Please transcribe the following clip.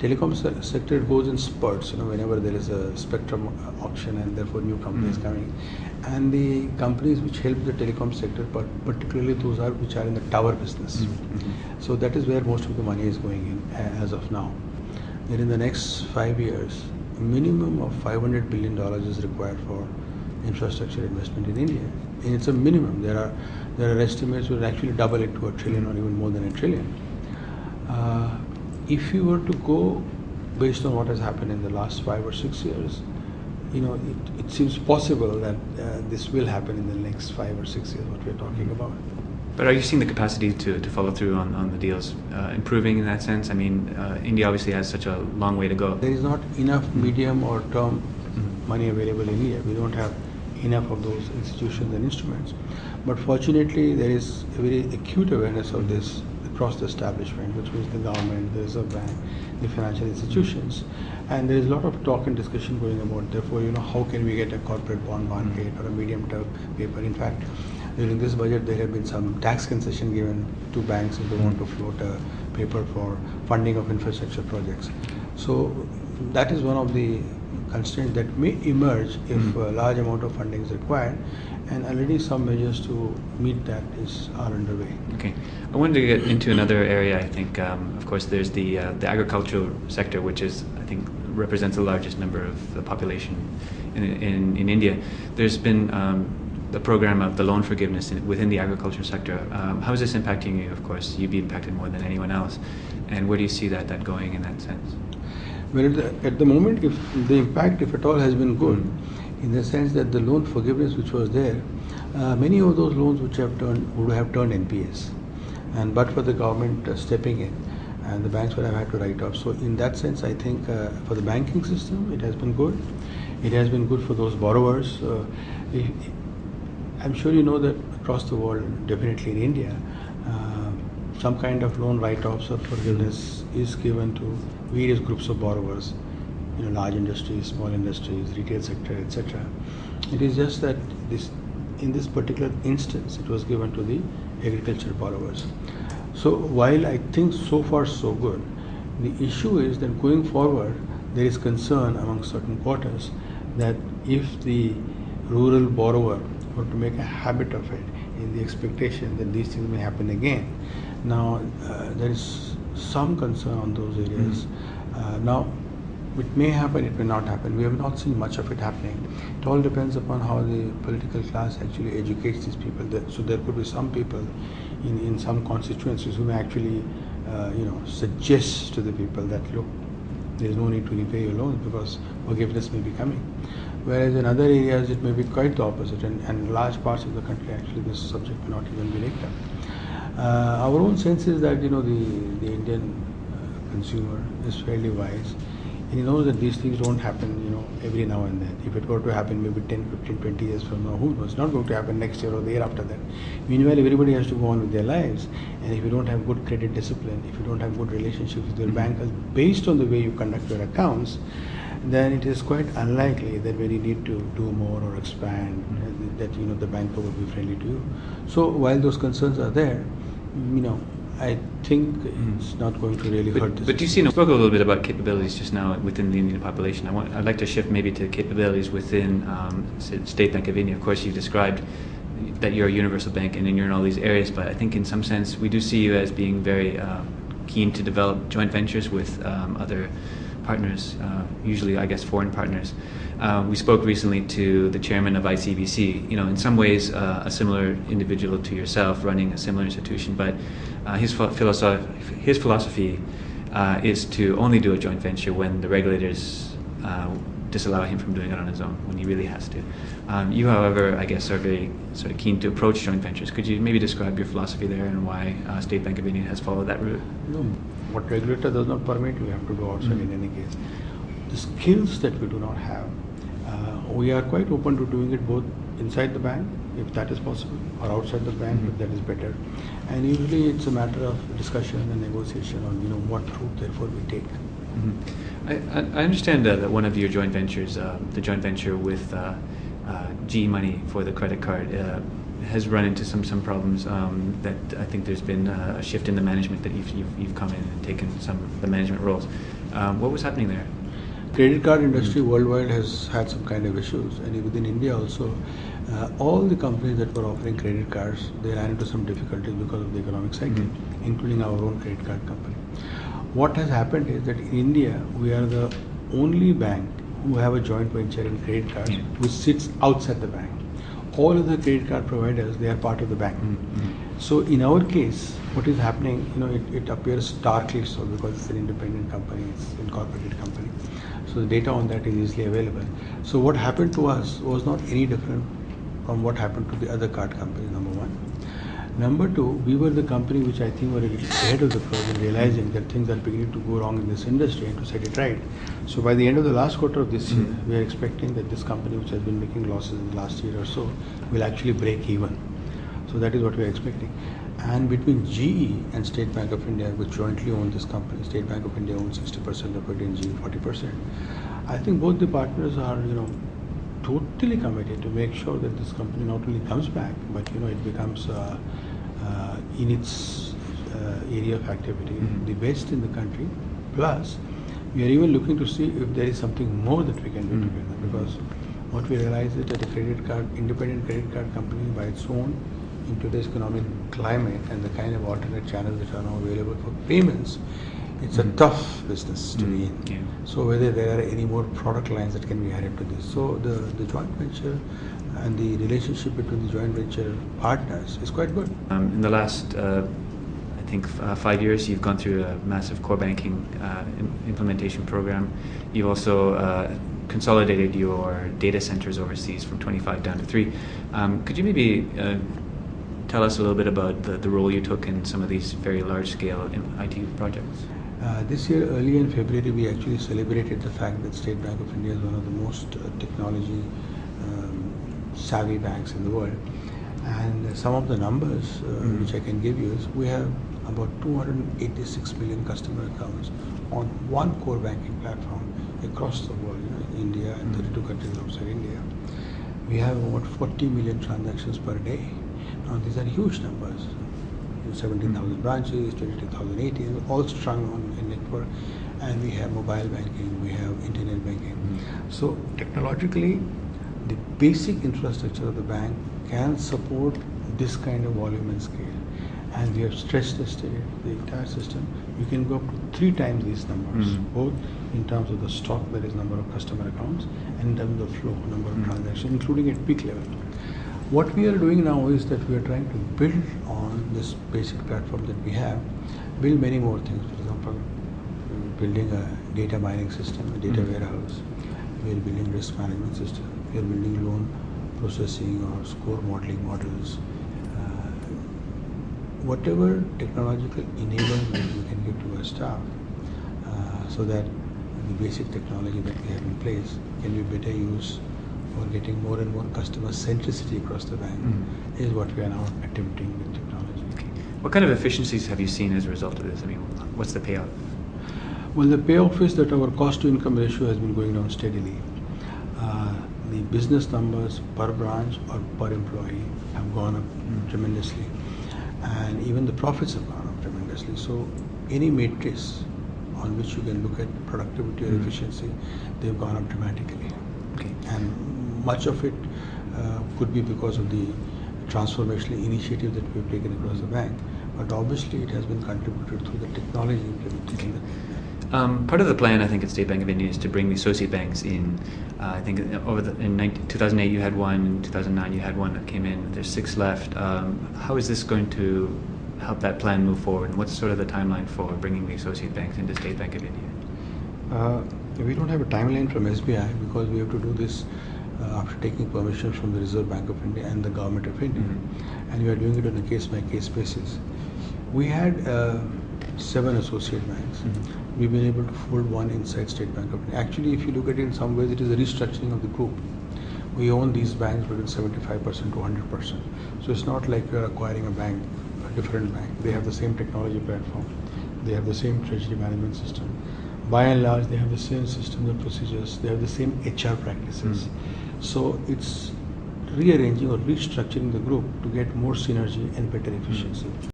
sector goes in spurts, whenever there is a spectrum auction and therefore new companies coming. And the companies which help the telecom sector, particularly those which are in the tower business. So that is where most of the money is going in as of now. Then in the next 5 years, a minimum of $500 billion is required for infrastructure investment in India. And it's a minimum. There are estimates which will actually double it to $1 trillion or even more than $1 trillion. If you were to go based on what has happened in the last 5 or 6 years, it seems possible that this will happen in the next 5 or 6 years, what we're talking about. But are you seeing the capacity to follow through on the deals improving in that sense? I mean, India obviously has such a long way to go. There is not enough medium or term money available in India. We don't have enough of those institutions and instruments. But fortunately, there is a very acute awareness of this across the establishment, which means the government, the Reserve Bank, the financial institutions. And there is a lot of talk and discussion going about, therefore, how can we get a corporate bond market or a medium-term paper. In fact, during this budget, there have been some tax concession given to banks if they want to float a paper for funding of infrastructure projects. So that is one of the constraints that may emerge if a large amount of funding is required, and already some measures to meet that are underway. Okay, I wanted to get into another area. I think, of course, there's the agricultural sector, which is, I think, represents the largest number of the population in India. There's been the program of the loan forgiveness within the agriculture sector. How is this impacting you? Of course, you'd be impacted more than anyone else. And where do you see that going in that sense? Well, at the moment, if the impact, if at all, has been good, in the sense that the loan forgiveness which was there, many of those loans would have turned NPAs, but for the government stepping in, and the banks would have had to write off. So in that sense, I think for the banking system, it has been good. It has been good for those borrowers. I'm sure you know that across the world, definitely in India, some kind of loan write-offs or forgiveness is given to various groups of borrowers, large industries, small industries, retail sector, etc. It is just that in this particular instance, it was given to the agriculture borrowers. So while I think so far so good, the issue is that going forward, there is concern among certain quarters that if the rural borrower were to make a habit of it in the expectation that these things may happen again, now there is some concern on those areas. Now, it may happen, it may not happen. We have not seen much of it happening. It all depends upon how the political class actually educates these people. So there could be some people in some constituencies who may actually, suggest to the people that, look, there is no need to repay your loans because forgiveness may be coming. Whereas in other areas, it may be quite the opposite, and large parts of the country, actually, this subject may not even be looked at. Our own sense is that, the Indian consumer is fairly wise. And he knows that these things don't happen, every now and then. If it were to happen maybe 10, 15, 20 years from now, who knows? It's not going to happen next year or the year after that. Meanwhile, everybody has to go on with their lives. And if you don't have good credit discipline, if you don't have good relationships with your bankers based on the way you conduct your accounts, then it is quite unlikely that when you need to do more or expand, that the banker will be friendly to you. So while those concerns are there, I think it's not going to really hurt this. But do you see, you spoke a little bit about capabilities just now within the Indian population. I'd like to shift maybe to capabilities within State Bank of India. Of course, you described that you're a universal bank and you're in all these areas, but I think in some sense we do see you as being very keen to develop joint ventures with other partners, usually, I guess, foreign partners. We spoke recently to the chairman of ICBC, in some ways a similar individual to yourself running a similar institution, but his philosophy is to only do a joint venture when the regulators disallow him from doing it on his own, when he really has to. You, however, I guess, are very sort of keen to approach joint ventures. Could you maybe describe your philosophy there and why State Bank of India has followed that route? What regulator does not permit, we have to go outside in any case. The skills that we do not have, we are quite open to doing it both inside the bank, if that is possible, or outside the bank, if that is better. And usually it's a matter of discussion and negotiation on what route therefore we take. I understand that one of your joint ventures, the joint venture with GE Money for the credit card, has run into some problems. That I think there's been a shift in the management, that you've come in and taken some of the management roles. What was happening there? Credit card industry worldwide has had some kind of issues, and within India also, all the companies that were offering credit cards, they ran into some difficulties because of the economic cycle, including our own credit card company. What has happened is that in India, we are the only bank who have a joint venture in credit cards, which sits outside the bank. All other credit card providers, they are part of the bank. So in our case, what is happening, it appears starkly so because it's an independent company, it's an incorporated company. So the data on that is easily available. So what happened to us was not any different from what happened to the other card companies, number one. Number two, we were the company which I think were a little ahead of the curve in realizing that things are beginning to go wrong in this industry and to set it right. So by the end of the last quarter of this year, we are expecting that this company, which has been making losses in the last year or so, will actually break even. So that is what we are expecting. And between GE and State Bank of India, which jointly own this company, State Bank of India owns 60% of it and GE 40%. I think both the partners are, totally committed to make sure that this company not only comes back, but it becomes in its area of activity the best in the country. Plus, we are even looking to see if there is something more that we can do together. Because what we realize is that a independent credit card company by its own, in today's economic climate and the kind of alternate channels that are now available for payments, it's a tough business to be in. Yeah. So whether there are any more product lines that can be added to this. So the joint venture and the relationship between the joint venture partners is quite good. In the last, I think, 5 years, you've gone through a massive core banking implementation program. You've also consolidated your data centers overseas from 25 down to 3. Could you maybe tell us a little bit about the role you took in some of these very large-scale IT projects? This year, early in February, we actually celebrated the fact that State Bank of India is one of the most technology savvy banks in the world. And some of the numbers which I can give you is we have about 286 million customer accounts on one core banking platform across the world, India and 32 countries outside India. We have about 40 million transactions per day. Now these are huge numbers. 17,000 branches, 22,000 ATMs, all strung on a network, and we have mobile banking, we have internet banking. So technologically, the basic infrastructure of the bank can support this kind of volume and scale. And we have stress tested the entire system. You can go up to 3 times these numbers, both in terms of the stock, that is number of customer accounts, and in terms of flow, number of transactions, including at peak level. What we are doing now is that we are trying to build on this basic platform that we have, build many more things. For example, building a data mining system, a data warehouse. We are building risk management system. We are building loan processing or score modeling models. Whatever technological enablement we can give to our staff, so that the basic technology that we have in place can be better used for getting more and more customer centricity across the bank, is what we are now attempting with technology. Okay. What kind of efficiencies have you seen as a result of this? I mean, what's the payoff? Well, the payoff is that our cost to income ratio has been going down steadily. The business numbers per branch or per employee have gone up tremendously, and even the profits have gone up tremendously. So any matrix on which you can look at productivity or efficiency, they've gone up dramatically. Okay. And much of it could be because of the transformational initiative that we've taken across the bank, but obviously it has been contributed through the technology implementation. Part of the plan, I think, at State Bank of India is to bring the associate banks in. I think in 2008 you had one, in 2009 you had one that came in. There's 6 left. How is this going to help that plan move forward? And what's sort of the timeline for bringing the associate banks into State Bank of India? We don't have a timeline from SBI because we have to do this after taking permission from the Reserve Bank of India and the Government of India, and we are doing it on a case-by-case basis. We had 7 associate banks. We've been able to fold one inside State Bank of India. Actually, if you look at it in some ways, it is a restructuring of the group. We own these banks between 75% to 100%. So it's not like we're acquiring a bank, a different bank. They have the same technology platform. They have the same treasury management system. By and large, they have the same systems and procedures. They have the same HR practices. So it's rearranging or restructuring the group to get more synergy and better efficiency.